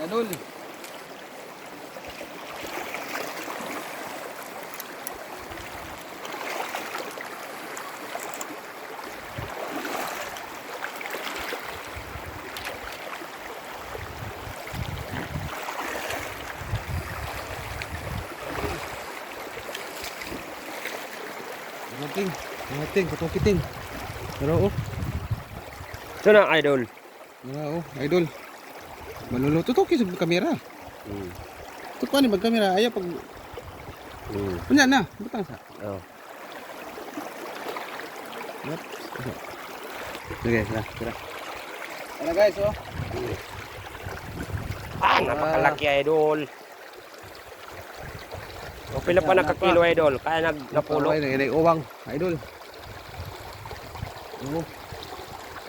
Idol. Katukiting. Pero oh. Ito na idol. Idol. Maluluto to sa kamera. Ito pa ni magkamera ayaw pag Punya na, butang sa. Oh. Okay, tara. Ano guys, oh. Napakalaki idol. O pila pa nakakilo idol, kaya napulo. Ay, uwang, idol. Oh.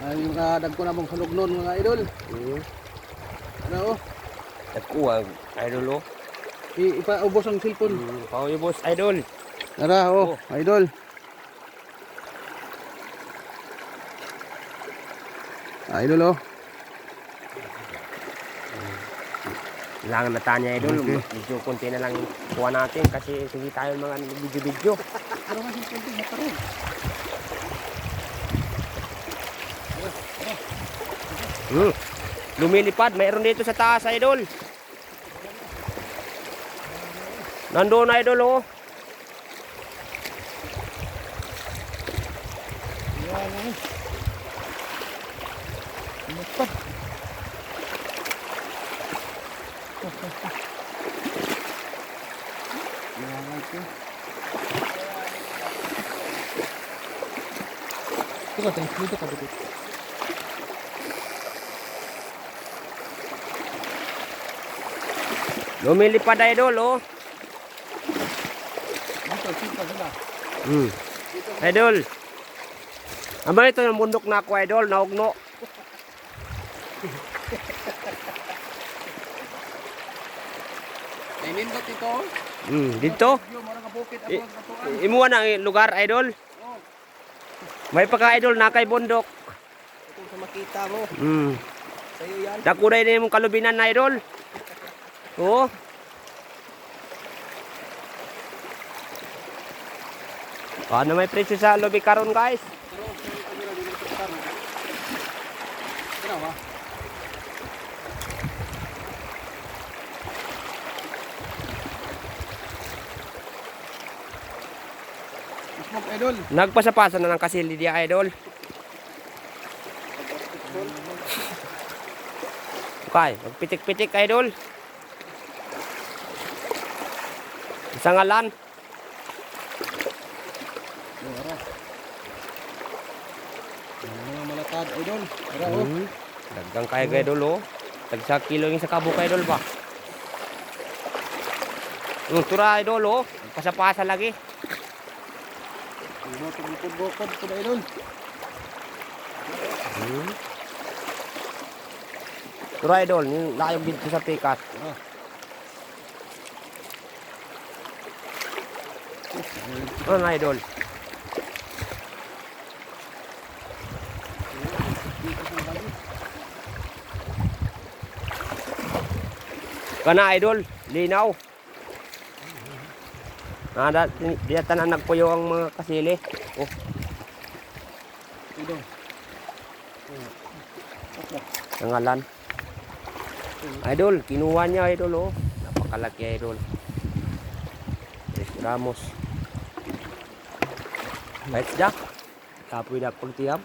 Ay, mga dagko na mong halugnon mga idol. Ano oh? Nagkuwag idol oh. Ipaubos ang cellphone. Paubos idol. Tara oh, idol. Idol oh. Lang na tanya idol, Okay. medyo konti na lang kuha natin kasi sige tayo mga video-video. Lumilipad, mayroon dito sa taas idol. Nandoon idol oh. Dito ka dito. Lumilipad idol oh. Idol. Aba ito yung bundok na ako idol, naugno. Nindot ito. Dito. Imuha ng lugar idol. May pagka idol na kay bundok. Kung sa makita mo, sa'yo yan. Nakuray na yung kalubinan na idol. Oo. Ano may presyo sa lobby karon guys? Pero sa kamera dito sa karo. Kinawa. Smoke idol. Nagpasapasa na ng kasili dia idol. Okay, magpitik-pitik idol. Isang ngalan. Mga malatad idol. Tara oh. Daggang kaya idol oh. Tagsa kilo yung sa kabuk idol ba? Tura idol oh. Pasapasa lagi. Bukod ko ba idol? Tura idol, yung layog dito sa pikas. Ano idol? Kana idol, linaw. Diyata na nagpuyo ang mga kasili. Oh. Idol. Nangalan. Idol, kinuha niya idol oh. Napakalaki idol. 3 gramos. Baik dah. Kapoy dah pultiam.